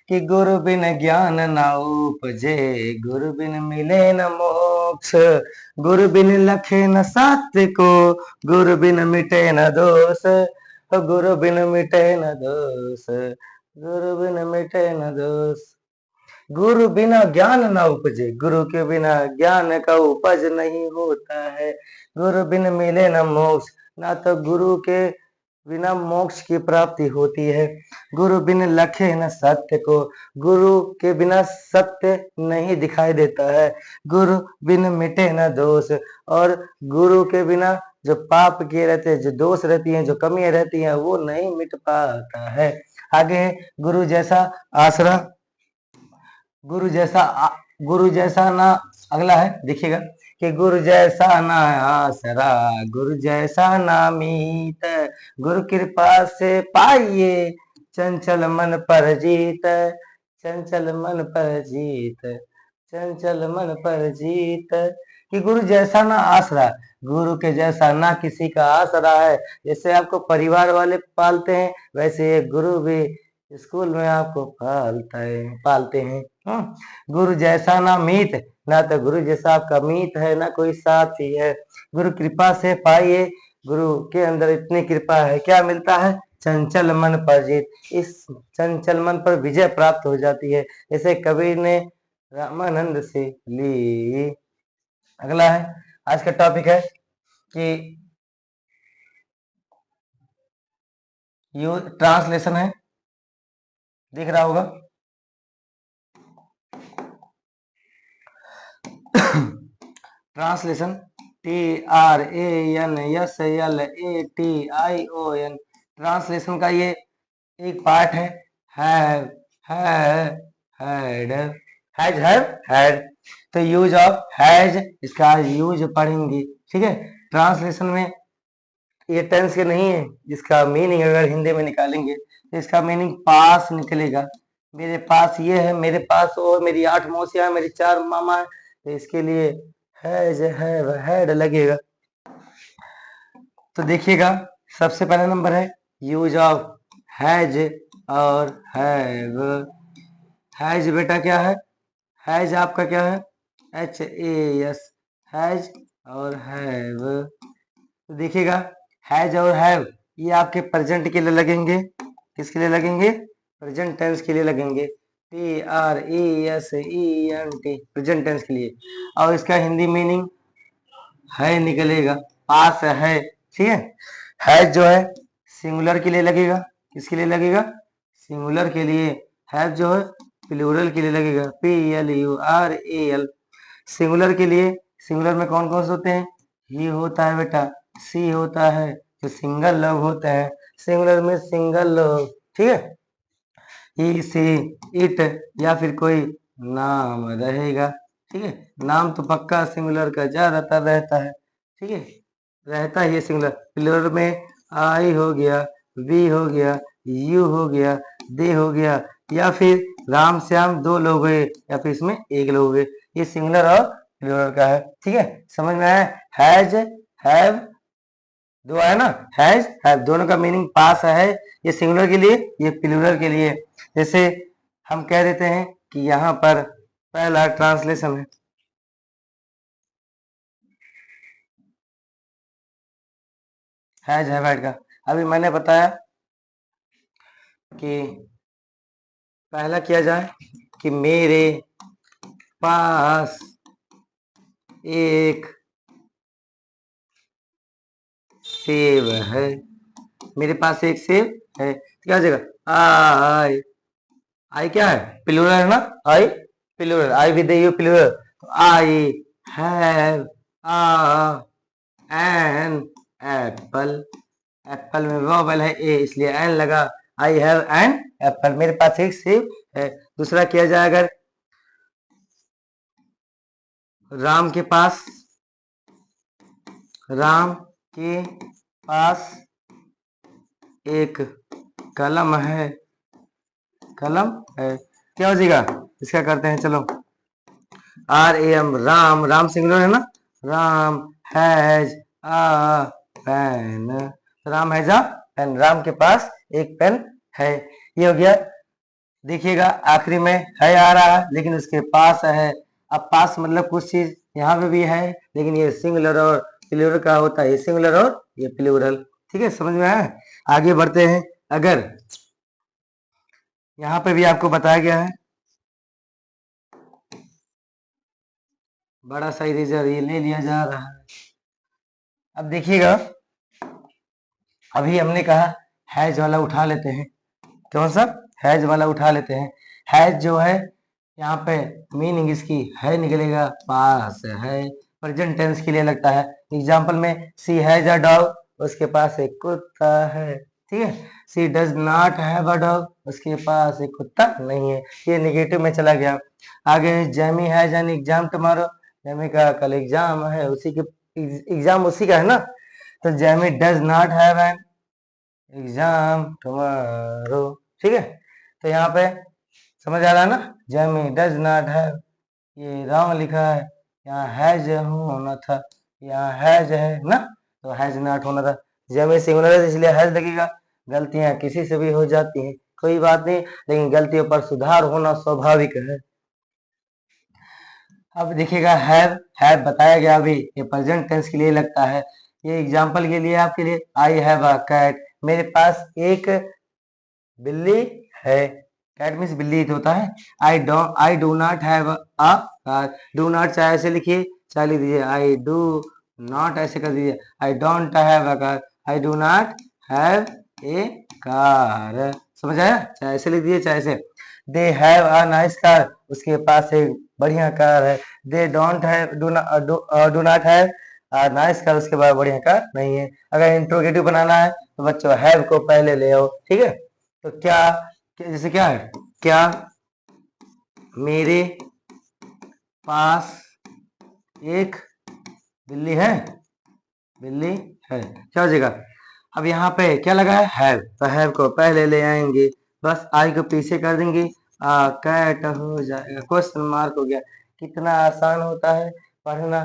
कि गुरु बिन ज्ञान न उपजे, गुरु बिन मिले न मोक्ष, गुरु बिन लखे न सत्य को, गुरु बिन मिटे न दोष, गुरु बिन मिटे न दोष, गुरु बिन मिटे न दोष। गुरु बिना ज्ञान न उपजे, गुरु के बिना ज्ञान का उपज नहीं होता है, गुरु बिन मिले न मोक्ष, ना तो गुरु के बिना मोक्ष की प्राप्ति होती है, गुरु बिन लखे न सत्य को, गुरु के बिना सत्य नहीं दिखाई देता है, गुरु बिन मिटे न दोष, और गुरु के बिना जो पाप किए रहते हैं, जो दोष रहती हैं, जो कमियां रहती हैं, वो नहीं मिट पाता है। आगे गुरु जैसा आसरा, गुरु जैसा ना, अगला है देखिएगा कि गुरु जैसा ना आसरा, गुरु जैसा ना मीत, गुरु कृपा से पाइए चंचल मन पर जीत, चंचल मन पर जीत, चंचल मन पर जीत। कि गुरु जैसा ना आसरा, गुरु के जैसा ना किसी का आसरा है। जैसे आपको परिवार वाले पालते हैं, वैसे गुरु भी स्कूल में आपको पालते हैं। गुरु जैसा ना मीत, ना तो गुरु जैसा आपका मीत है, ना कोई साथी है। गुरु कृपा से पाइए, गुरु के अंदर इतनी कृपा है, क्या मिलता है? चंचल मन पर जीत। इस चंचल मन पर विजय प्राप्त हो जाती है, जैसे कबीर ने रामानंद से ली। अगला है, आज का टॉपिक है कि यू ट्रांसलेशन है, दिख रहा होगा। ट्रांसलेशन TRANSLATION, ट्रांसलेशन का ये एक पार्ट है। हैव, हैड, तो यूज ऑफ हैज, इसका यूज पढ़ेंगे, ठीक है। ट्रांसलेशन में ये टेंस के नहीं है, जिसका मीनिंग अगर हिंदी में निकालेंगे तो इसका मीनिंग पास निकलेगा। मेरे पास ये है, मेरे पास वो, मेरी 8 मौसियां, मेरी 4 मामा है, तो इसके लिए हैज, हैव, हैड लगेगा। तो देखिएगा, सबसे पहला नंबर है यूज ऑफ हैज और हैव। हैज बेटा क्या है? हैज आपका क्या है? HAS, हैज और हैव। तो देखिएगा, हैज और हैव ये आपके प्रेजेंट के लिए लगेंगे। किसके लिए लगेंगे? प्रेजेंट टेंस के लिए लगेंगे। PRESENT, प्रेजेंट टेंस के लिए। और इसका हिंदी मीनिंग है निकलेगा, पास है, ठीक है। हैज जो है सिंगुलर के लिए लगेगा। किसके लिए लगेगा? सिंगुलर के लिए। हैव जो है प्लूरल के लिए लगेगा, PLURAL। सिंगुलर के लिए, सिंगुलर में कौन कौन से होते हैं? ही होता है बेटा, सी होता है, जो सिंगल लोग होते हैं, सिंगुलर में सिंगल लोग, ठीक है। ही, सी, इट या फिर कोई नाम रहेगा, ठीक है। नाम तो पक्का सिंगुलर का ज्यादातर रहता है, ठीक है, रहता है ये सिंगुलर। प्लूरल में आई हो गया, वी हो गया, यू हो गया, दे हो गया, या फिर राम श्याम 2 लोग हुए, या फिर इसमें 1 लोग हुए। ये सिंगुलर और प्लूरल का है, ठीक है। समझ में आया? हैज, हैव, दो है ना, हैज हैव, दोनों का मीनिंग पास है। ये सिंगुलर के लिए, ये प्लूरल के लिए। जैसे हम कह देते हैं कि यहाँ पर पहला ट्रांसलेशन है, हैज हैव हैड का। अभी मैंने बताया कि पहला किया जाए कि मेरे पास एक सेब है। मेरे पास एक सेब है, क्या हो जाएगा? आई, आई क्या है? प्लूरल है ना, I plural, I with you plural. तो I have an apple, apple में वोवेल है ए, इसलिए एन लगा। आई हैव एन एप्पल, मेरे पास एक सेब है। दूसरा किया जाए, अगर राम के पास, राम के पास एक कलम है, कलम है, क्या हो जाएगा? इसका करते हैं, चलो। RAM, राम, राम सिंगुलर है ना, Ram has a pen, Ram has a pen, Ram के पास एक पेन है। ये हो गया देखिएगा आखिरी में है आ रहा है लेकिन उसके पास है। अब पास मतलब कुछ चीज यहाँ पे भी है लेकिन ये सिंगुलर और प्लूरल का होता है, ये सिंगुलर और ये प्लूरल। ठीक है, समझ में आया? आगे बढ़ते हैं। अगर यहाँ पे भी आपको बताया गया है, बड़ा सा इरेजर ये ले लिया जा रहा है। अब देखिएगा, अभी हमने कहा हैज वाला उठा लेते हैं। कौन सा? हैज वाला उठा लेते हैं। हैज जो है यहाँ पे मीनिंग इसकी है निकलेगा, पास है, प्रेजेंट टेंस के लिए लगता है। एग्जाम्पल में सी हैज अ डॉग, उसके पास एक कुत्ता है। ठीक है, she does not have a dog, उसके पास एक कुत्ता नहीं है। ये नेगेटिव में चला गया। आगे Jamie has an exam tomorrow, Jamie का कल एग्जाम है, उसी के एग्जाम उसी का है ना, तो Jamie does not have an exam tomorrow. ठीक है, तो यहाँ पे समझ आ रहा है ना, जैमी डज नॉट हैव, ये रॉन्ग लिखा है, यहाँ हैज होना था, यहाँ हैज है ना, तो हैज नॉट होना था। जैमी सिंगुलर है इसलिए हैज लगेगा। गलतियां किसी से भी हो जाती हैं, कोई बात नहीं, लेकिन गलतियों पर सुधार होना स्वाभाविक है। अब देखिएगा हैव बताया गया अभी, ये प्रेजेंट टेंस के लिए लगता है। ये एग्जाम्पल के लिए आपके लिए, आई हैव अ कैट, मेरे पास एक बिल्ली है। कैट मीन्स बिल्ली तो होता है। I do not have a car, do not चाहे ऐसे लिखिए चाहे लिख दीजिए, आई डू नॉट ऐसे कर दीजिए, I don't have a car, I do not have a car. समझ आया? चाहे ऐसे लिख दीजिए चाहे ऐसे। They have a nice car, उसके पास एक बढ़िया कार है। They don't have do not have nice car, उसके बाद बढ़िया कार नहीं है। अगर इंट्रोगेटिव बनाना है तो बच्चों हैव को पहले ले आओ। ठीक है, तो जैसे क्या है, क्या मेरे पास एक बिल्ली है, बिल्ली है, क्या हो जाएगा? अब यहाँ पे क्या लगा है? हैव, तो हैव को पहले ले आएंगे, बस आई को पीछे कर देंगे, कैट हो जाएगा। क्वेश्चन मार्क हो गया। कितना आसान होता है पढ़ना।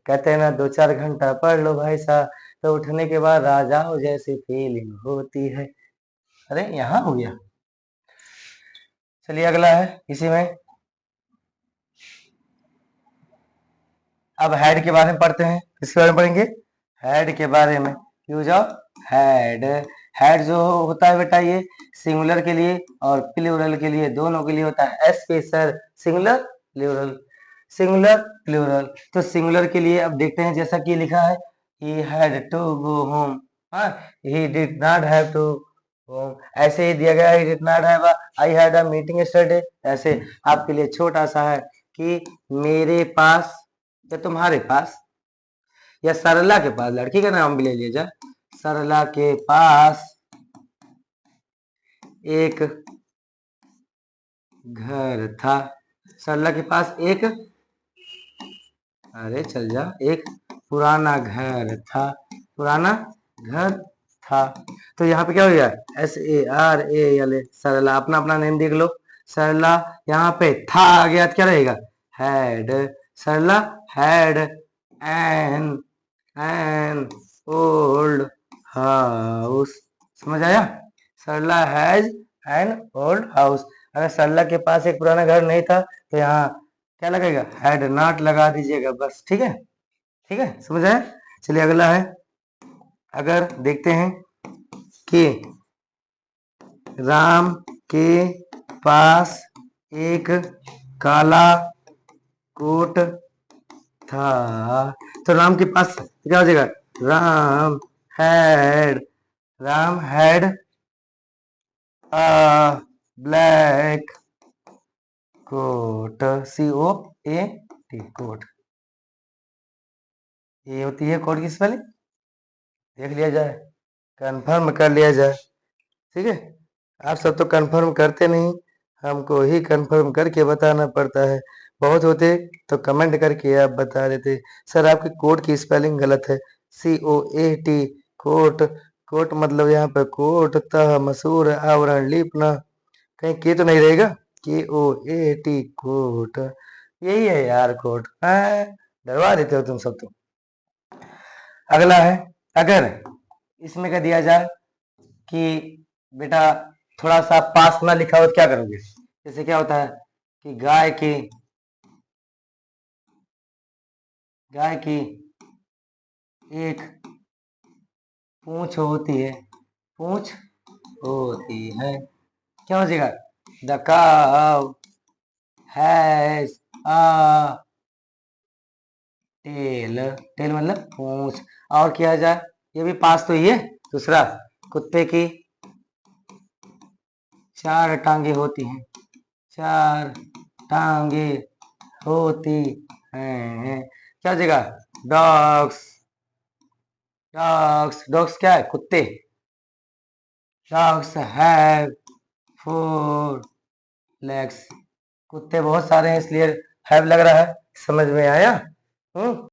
कहते हैं ना 2-4 घंटा पढ़ लो भाई साहब, तो उठने के बाद राजाओं जैसी फीलिंग होती है। अरे यहाँ हो गया। चलिए अगला है इसी में। अब हेड के बारे में पढ़ते हैं। किसके बारे में पढ़ेंगे? हेड के बारे में। Use of head. हेड जो होता है बेटा, ये सिंगुलर के लिए और प्लूरल के लिए, दोनों के लिए होता है। Special singular plural, singular plural. तो सिंगुलर के लिए अब देखते हैं, जैसा कि लिखा है, he had to go home, हाँ, he did not have to home, ऐसे ही दिया गया, he did not have I had a meeting yesterday. ऐसे आपके लिए छोटा सा है कि मेरे पास या तुम्हारे पास या सरला के पास, लड़की का नाम भी ले लिया जाए, सरला के पास एक घर था। सरला के पास एक, अरे चल जा, एक पुराना घर था, पुराना घर था। तो यहाँ पे क्या हो गया? SARAL, सरला। अपना अपना नेम देख लो। सरला, यहाँ पे था आ गया तो क्या रहेगा? Had. Sarla had an an old house. समझ आया? Sarla has an old house. अगर सरला के पास एक पुराना घर नहीं था तो यहाँ क्या लगेगा? हैड नॉट लगा दीजिएगा बस। ठीक है, ठीक है, समझ आया? चलिए अगला है। अगर देखते हैं कि राम के पास एक काला कोट था, तो राम के पास क्या हो जाएगा? Ram had, Ram had a black coat, COAT, coat. ये होती है कोट की स्पेलिंग, देख लिया जाए, कंफर्म कर लिया जाए। ठीक है, आप सब तो कंफर्म करते नहीं, हमको ही कंफर्म करके बताना पड़ता है। बहुत होते तो कमेंट करके आप बता देते, सर आपके कोट की स्पेलिंग गलत है, COAT, कोट। कोट मतलब यहाँ पे कोट, तह, मसूर, आवरण, लीपना, कहीं के तो नहीं रहेगा? KOAT, कोट, यही है यार कोट। डरवा देते हो तुम सब तो। अगला है, अगर इसमें कह दिया जाए कि बेटा थोड़ा सा पास ना लिखा हो तो क्या करोगे? जैसे क्या होता है कि गाय की एक पूंछ होती है, पूंछ होती है। क्या हो जाएगा? द काव हैज अ टेल, टेल मतलब पूंछ। और क्या जाए, ये भी पास तो ही है। दूसरा, कुत्ते की 4 टांगे होती हैं, 4 टांगे होती हैं। क्या हो जाएगा? डॉग्स, डॉग्स क्या है? कुत्ते। डॉग्स हैव 4 लेग्स, कुत्ते बहुत सारे हैं इसलिए हैव लग रहा है। समझ में आया?